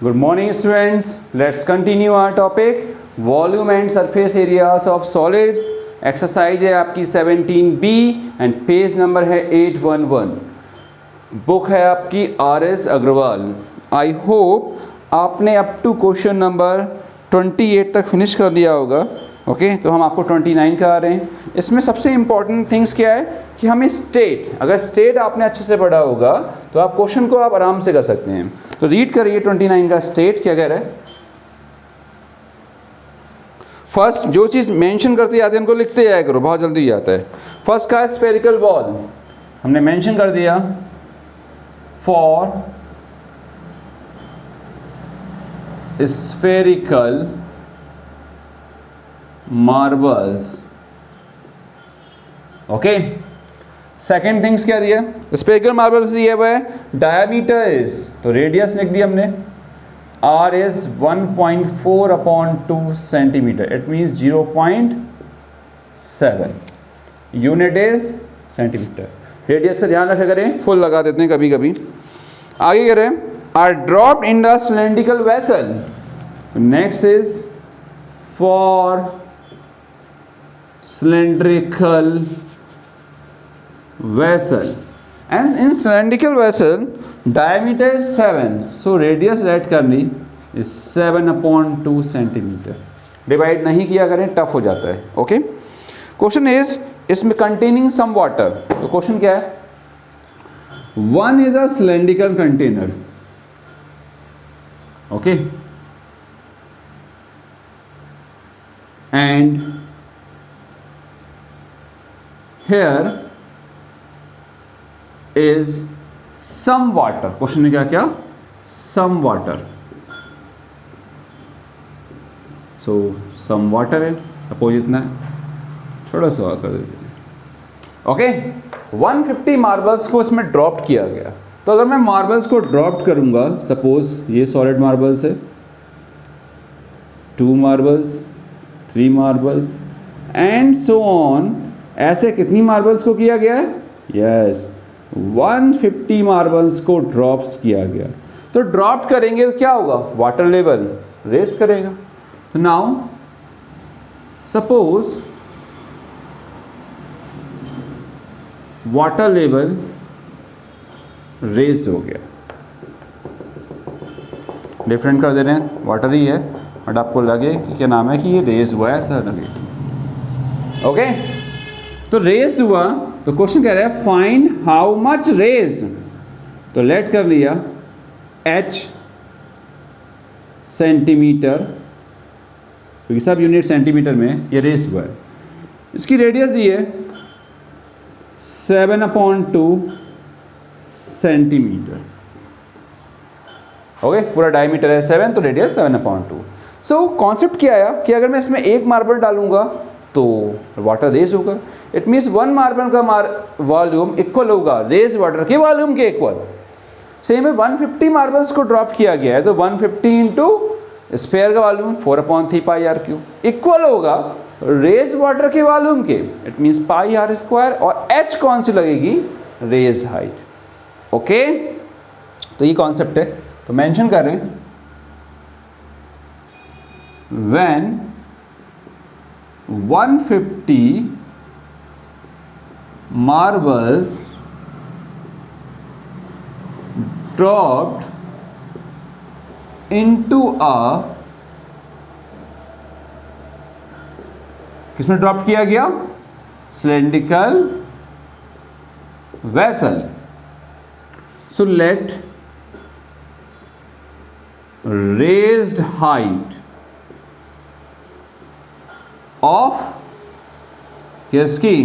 Good morning students. Let's continue our topic volume and surface areas of solids. Exercise है आपकी 17B and page number है 811. Book है आपकी RS Agarwal. I hope आपने up to question number 28 तक finish कर लिया होगा. ओके तो हम आपको 29 करा रहे हैं. इसमें सबसे इम्पॉर्टेंट थिंग्स क्या है कि हमें स्टेट, अगर स्टेट आपने अच्छे से पढ़ा होगा तो आप क्वेश्चन को आप आराम से कर सकते हैं. तो रीड करिए 29 का स्टेट क्या कह रहा है. फर्स्ट जो चीज़ मेंशन करते जाते हैं उनको लिखते जाया करो, बहुत जल्दी आता है. फर्स्ट का स्फेरिकल बॉल हमने मेंशन कर दिया. For spherical marbles. Okay second things क्या दिया. स्फेरिकल मार्बल्स दिया हुआ है. डायमीटर इज, तो रेडियस लिख दिया हमने. R is 1.4/2 centimetre. It means 0.7. Unit is centimetre. Radius का ध्यान रखा करें, फुल लगा देते हैं कभी कभी. आगे करें. Are dropped in the cylindrical vessel. Next is for cylindrical vessel, and in cylindrical vessel diameter is 7, so radius write करनी is 7/2 सेंटीमीटर. डिवाइड नहीं किया करें, टफ हो जाता है. ओके क्वेश्चन इज इसमें कंटेनिंग सम वाटर. तो क्वेश्चन क्या है. One is a cylindrical container. Okay and here is some water. Question में क्या क्या some water. so some water है, सपोज इतना है, थोड़ा सा कर देते हैं. ओके 150 मार्बल्स को इसमें ड्रॉप्ड किया गया. तो अगर मैं मार्बल्स को ड्रॉप्ड करूंगा, सपोज ये सॉलिड मार्बल्स है, 2 marbles, 3 marbles and so on. ऐसे कितनी मार्बल्स को किया गया है. यस 150 मार्बल्स को ड्रॉप्स किया गया. तो ड्रॉप करेंगे तो क्या होगा, वाटर लेवल रेस करेगा. तो now suppose water level rise हो गया. डिफरेंट कर दे रहे हैं, वाटर ही है बट आपको लगे कि क्या नाम है कि ये रेस हुआ है, ऐसा लगे. ओके तो रेज हुआ. तो क्वेश्चन कह रहा है फाइंड हाउ मच रेज्ड. तो लेट कर लिया h सेंटीमीटर, क्योंकि सब यूनिट सेंटीमीटर में ये रेज हुआ है. इसकी रेडियस दी है 7/2 सेंटीमीटर. ओके पूरा डायमीटर है 7, तो रेडियस 7/2. सो कॉन्सेप्ट क्या आया कि अगर मैं इसमें एक मार्बल डालूंगा तो वाटर रेज होगा. इट मीन्स 1 मार्बल का वॉल्यूम इक्वल होगा रेज वाटर के वॉल्यूम के इक्वल. सेम है 150 मार्बल्स को ड्रॉप किया गया है, तो 150 इंटू स्फेयर का volume 4/3 pi r cube equal होगा रेज वाटर के वॉल्यूम के. It means pi r square. और h कौन सी लगेगी, रेज्ड हाइट. ओके तो ये कॉन्सेप्ट है. तो मेंशन कर रहे हैं when 150 marbles dropped into a, किसमें ड्रॉप किया गया, cylindrical vessel. So let raised height of किसकी,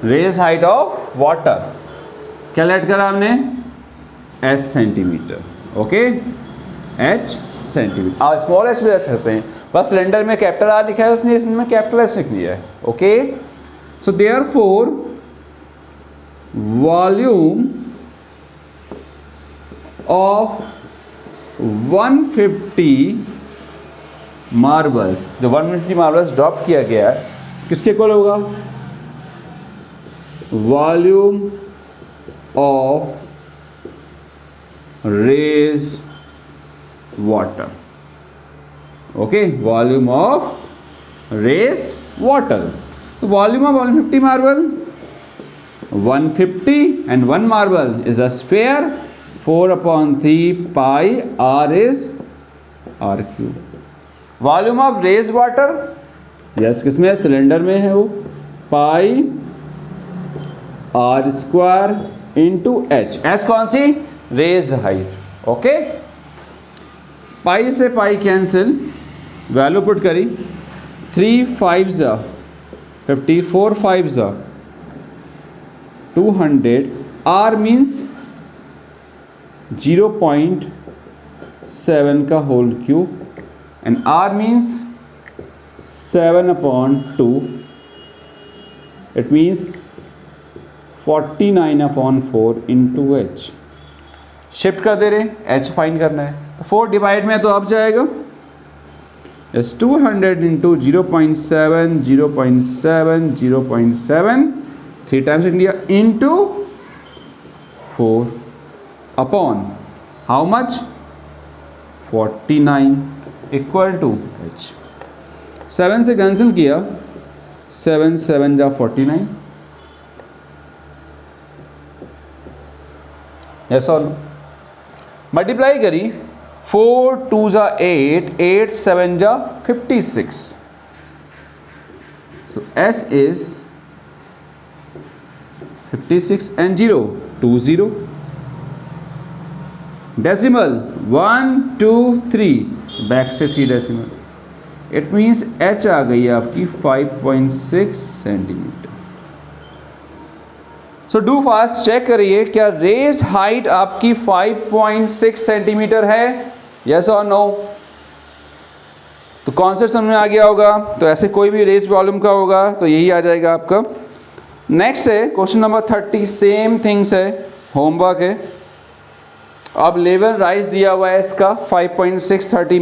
रेज हाइट ऑफ वाटर. क्या लेट करा हमने, h centimetre. Okay h centimetre. आप स्मॉल h भी रख सकते हैं, बस सिलेंडर में कैपिटल R लिखा है उसने, इसमें कैपिटल S लिख लिया है. Okay so therefore volume of 150 marbles, जो 150 मार्बल्स ड्रॉप किया गया है किसके इक्वल होगा, volume of raised water. Okay, volume of raise water. So volume of 150 marble, 150, and 1 marble is a sphere. 4/3 pi r is r cube. Volume of raised water, yes किसमें है, cylinder में है वो, pi r square into H. H कौन सी, raised height. Okay, pi से pi cancel, value put करी, 3 5 50, 4 5 200. Are means 0.7 का whole cube and r means 7/2. It means 49/4 into h. Shift कर दे रहे, एच फाइंड करना है तो 4 डिवाइड में है तो अब जाएगा इस 200 इंटू 0.7 0.7 0.7 3 टाइम्स लिया into 4 upon how much 49 equal to h. 7 से कैंसिल किया, 7 7 जा 49. यस और मल्टीप्लाई करी, 4 2 जा 8, 8 7 जा 56. So h is 56 and 0 20. Decimal 1 2 3, back से 3 डेसिमल. इट मीन्स एच आ गई है आपकी 5.6 centimetre. So do fast check करिए क्या रेज हाइट आपकी 5.6 सेंटीमीटर है, यस और नो. तो कॉन्सेप्ट समझ में आ गया होगा. तो ऐसे कोई भी रेज वॉल्यूम का होगा तो यही आ जाएगा आपका. नेक्स्ट है क्वेश्चन नंबर 30. सेम थिंग्स है, होमवर्क है. अब लेवल राइज दिया हुआ है इसका 5.630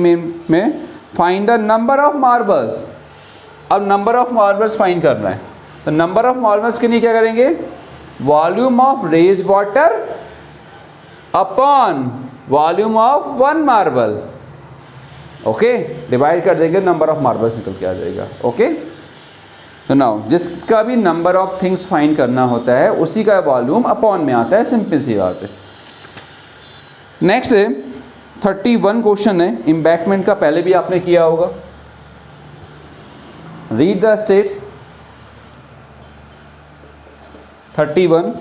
में find the number of marbles. अब नंबर ऑफ मार्बल्स फाइंड करना है. तो नंबर ऑफ मार्बल्स के लिए क्या करेंगे, volume of raise water upon volume of 1 marble. Okay, divide कर देंगे, नंबर ऑफ मार्बल्स निकल के आ जाएगा. ओके, तो नाउ जिसका भी नंबर ऑफ थिंग्स फाइंड करना होता है उसी का वॉल्यूम अपॉन में आता है. सिंपल सी बात है. नेक्स्ट है 31 क्वेश्चन है. एम्बैंकमेंट का पहले भी आपने किया होगा. Read the state. 31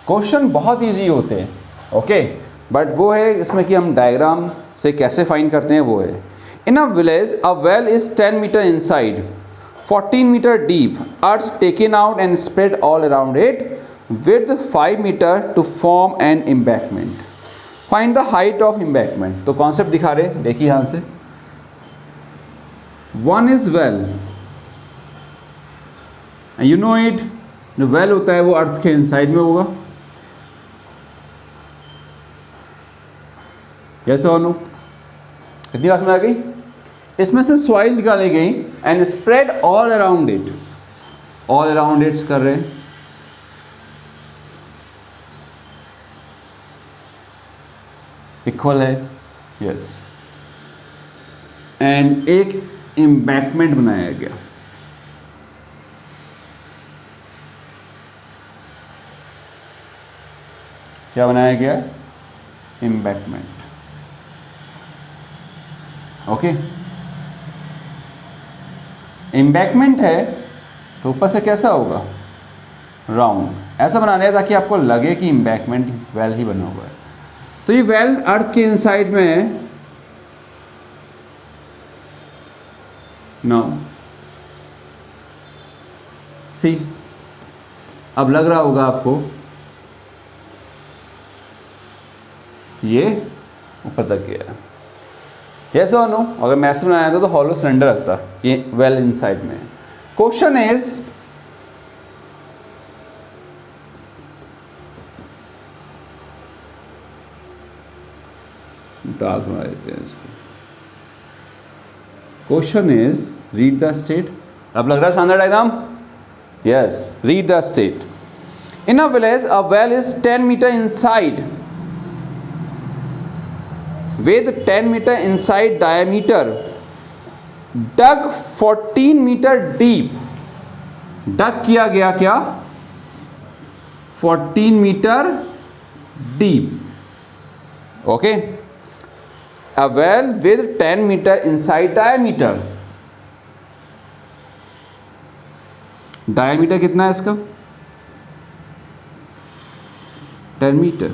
क्वेश्चन बहुत इजी होते हैं. ओके, बट वो है इसमें कि हम डायग्राम से कैसे फाइंड करते हैं वो है. In a village a well is 10 metre inside, 14 metre deep, earth taken out and spread all around it, width 5 meter to form an embankment. Find the height of embankment. तो concept दिखा रहे, देखिए यहाँ से. One is well, and you know it, जो well होता है वो अर्थ के इनसाइड में होगा. यस और नो, कितनी बात में आ गई. इसमें से सॉइल निकाली गई and spread all around it. All around it कर रहे हैं. इक्वल है, यस. एंड एक एम्बैंकमेंट बनाया गया. क्या बनाया गया, एम्बैंकमेंट. ओके, एम्बैंकमेंट है तो ऊपर से कैसा होगा, राउंड. ऐसा बनाना है ताकि आपको लगे कि एम्बैंकमेंट वेल ही बना हुआ है. तो ये वेल अर्थ के इनसाइड में है. नो सी, अब लग रहा होगा आपको ये ऊपर तक गया. यस और नो. अगर मैं ऐसे बनाया था तो हॉलो सिलेंडर रखता, ये वेल इनसाइड में. क्वेश्चन इज डार्क बना देते हैं इसको. Question is read the state. अब लग रहा है शानदार diagram. Yes, read the state. In a village a well is 10 metre inside, with 10 meter inside diameter dug 14 meter deep. Dug किया गया क्या? 14 metre deep. Okay, a well with 10 meter inside diameter. Diameter कितना है इसका? 10 metre.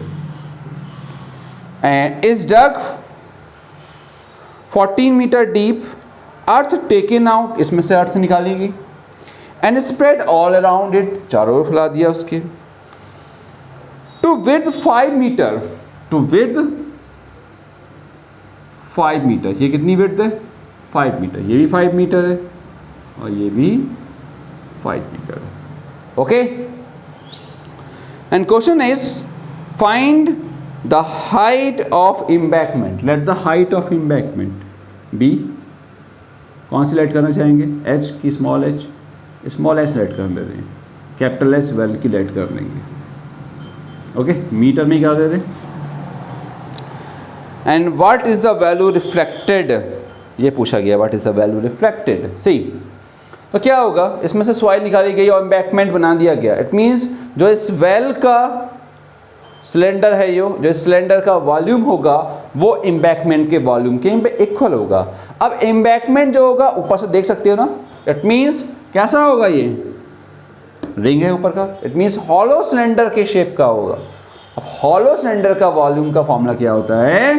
is dug 14 metre deep, earth taken out, इसमें से earth निकाली गई, and spread all around it, चारों ओर फैला दिया उसके, to width 5 metre, to width 5 metre. ये कितनी विड्थ है? 5 मीटर। ये भी 5 मीटर है और ये भी 5 मीटर है। Okay, and question is find the height of embankment. Let the height of embankment be, कौन सी लेट करना चाहेंगे? एच की small H? Small H let कर ले रहे हैं, कैपिटल एच वेल की लेट कर लेंगे। ओके, मीटर में क्या दे रहे? And what is the value reflected, ये पूछा गया, what is the value reflected. See, तो क्या होगा, इसमें से सॉइल निकाली गई और एम्बैंकमेंट बना दिया गया। इट मीन्स जो इस वेल का सिलेंडर है, जो इस सिलेंडर का वॉल्यूम होगा वो एम्बैंकमेंट के वॉल्यूम के पे इक्वल होगा। अब एम्बैंकमेंट जो होगा ऊपर से देख सकते हो ना, इट मीन्स कैसा होगा? ये रिंग है ऊपर का, इट मीन्स हॉलो सिलेंडर के शेप का होगा। अब हॉलो सिलेंडर का वॉल्यूम का फॉर्मूला क्या होता है?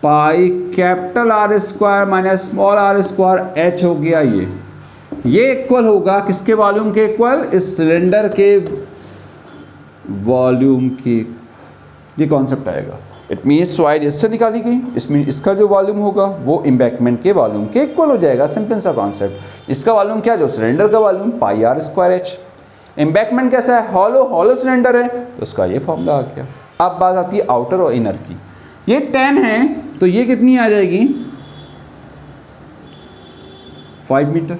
Pi capital are square minus small r square h हो गया। ये इक्वल होगा किसके वॉल्यूम के इक्वल? इस सिलेंडर के वॉल्यूम की। ये कॉन्सेप्ट आएगा। इट मीन्स सॉइल इससे निकाली गई, इसमें इसका जो वॉल्यूम होगा वो एम्बैंकमेंट के वॉल्यूम के इक्वल हो जाएगा। सिंपल सा कॉन्सेप्ट। इसका वॉल्यूम क्या? जो सिलेंडर का volume, pi r square h. Embankment कैसा है? हॉलो सिलेंडर है, तो उसका ये फॉर्मूला आ गया। अब बात आती है आउटर और इनर की। ये 10 है तो ये कितनी आ जाएगी? 5 मीटर।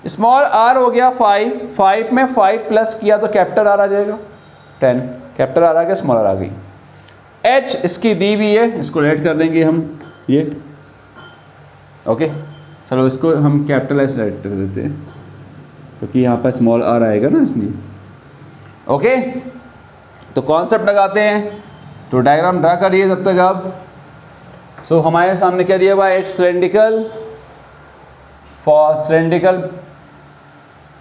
स्मॉल आर हो गया 5, 5 में 5 प्लस किया तो कैपिटल आर आ जाएगा 10, कैपिटल आर आ गया, स्मॉल आर आ गई। एच इसकी दी हुई है, इसको लेट कर देंगे हम ये। ओके, चलो इसको हम कैपिटल एच लेट कर देते हैं क्योंकि यहाँ पर स्मॉल आर आएगा ना इसलिए। ओके, तो कॉन्सेप्ट लगाते हैं, तो डायग्राम ड्रा करिए जब तक आप। सो हमारे सामने क्या दिया हुआ है? एक सिलेंड्रिकल, फॉर सिलेंड्रिकल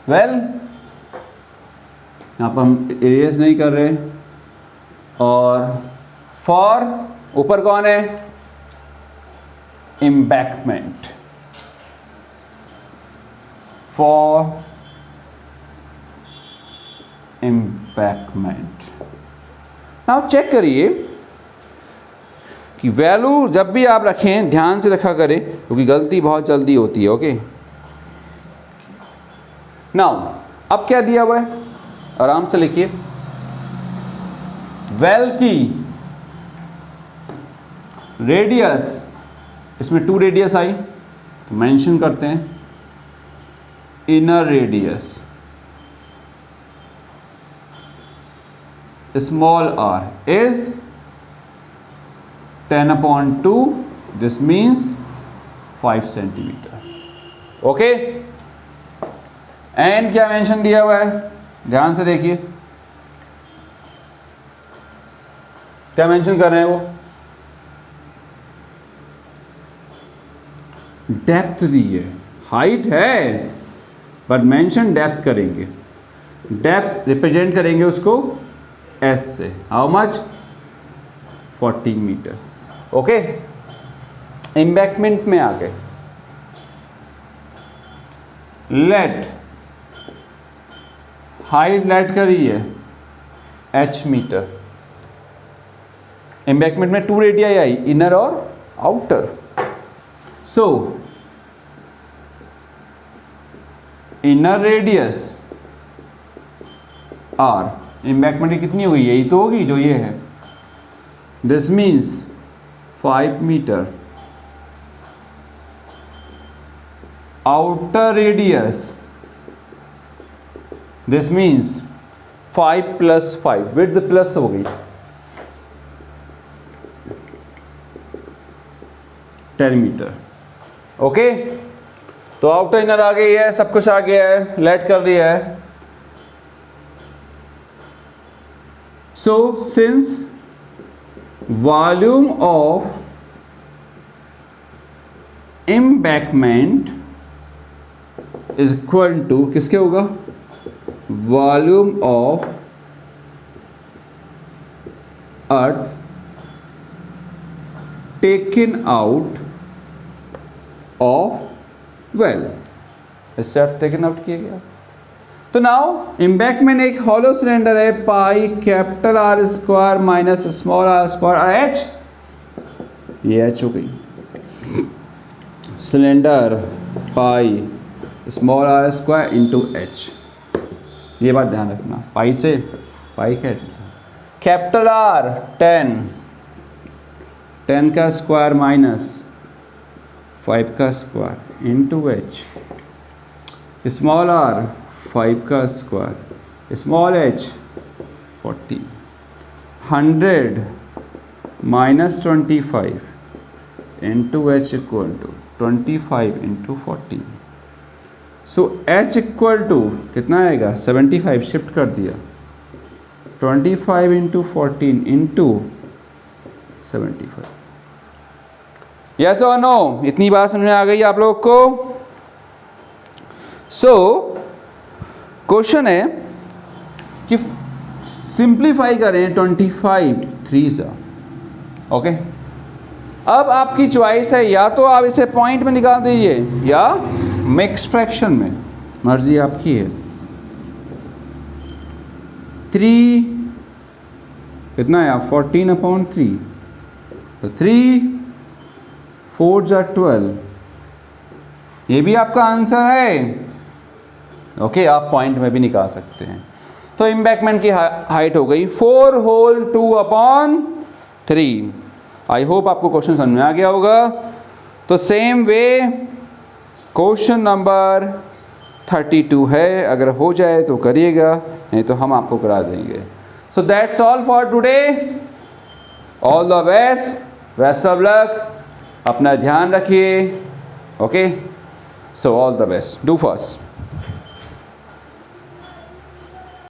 वेल, यहाँ पर हम इरेज नहीं कर रहे, और फॉर ऊपर कौन है? Embankment, for embankment. Now check करिए कि वैल्यू जब भी आप रखें ध्यान से रखा करें क्योंकि गलती बहुत जल्दी होती है। ओके, नाउ अब क्या दिया हुआ है? आराम से लिखिए। वेल की रेडियस, इसमें 2 रेडियस आई तो मेंशन करते हैं inner radius small r is 10/2, this means 5 centimetre. Okay, and क्या मेंशन दिया हुआ है? ध्यान से देखिए क्या मेंशन कर रहे हैं वो? डेप्थ दी है, हाइट है पर मेंशन डेप्थ करेंगे। डेप्थ रिप्रेजेंट करेंगे उसको एस से। How much? 14 metre. Okay, embankment में आ गए। लेट हाइट लेट करी है h मीटर। एम्बैंकमेंट में 2 रेडियाई आई, इनर और outer. So inner radius r, embankment की कितनी हुई? यही तो होगी जो ये है। This means 5 metre. Outer radius, this means 5 + 5, width plus हो गई। 10 मीटर। ओके, तो आउटर इनर आ गई है, सब कुछ आ गया है, लेट कर दिया है। So since volume of embankment is equal to किसके होगा, volume of earth taken out of well, इससे अर्थ टेकन आउट किया गया। तो नाउ एम्बैंकमेंट एक हॉलो सिलेंडर है, pi capital are square minus small r square h, ये h हो गई। Cylinder pi small r square into h, ये बात ध्यान रखना, पाई से पाई कैपिटल आर 10 का स्क्वायर माइनस 5 का square into h, small r 5 का square, small h 40, 100 minus 25 into h equal to 25 into 40। So h equal to कितना आएगा, 75, शिफ्ट कर दिया, 25 इंटू 14 इंटू 75। यस और नो, इतनी बात समझ में आ गई आप लोग को। सो क्वेश्चन है कि सिंप्लीफाई करें 25 3 ओके। अब आपकी चॉइस है, या तो आप इसे पॉइंट में निकाल दीजिए या मिक्स फ्रैक्शन में, मर्जी आपकी है। 3 कितना है, 14/3, तो 3 4 जा 12, ये भी आपका आंसर है। ओके, आप पॉइंट में भी निकाल सकते हैं। तो एम्बैंकमेंट की हाइट हो गई 4 होल 2/3। आई होप आपको क्वेश्चन समझ में आ गया होगा। तो सेम वे क्वेश्चन नंबर 32 है, अगर हो जाए तो करिएगा, नहीं तो हम आपको करा देंगे। So that's all for today, all the best of luck, अपना ध्यान रखिए। Okay, so all the best, do first.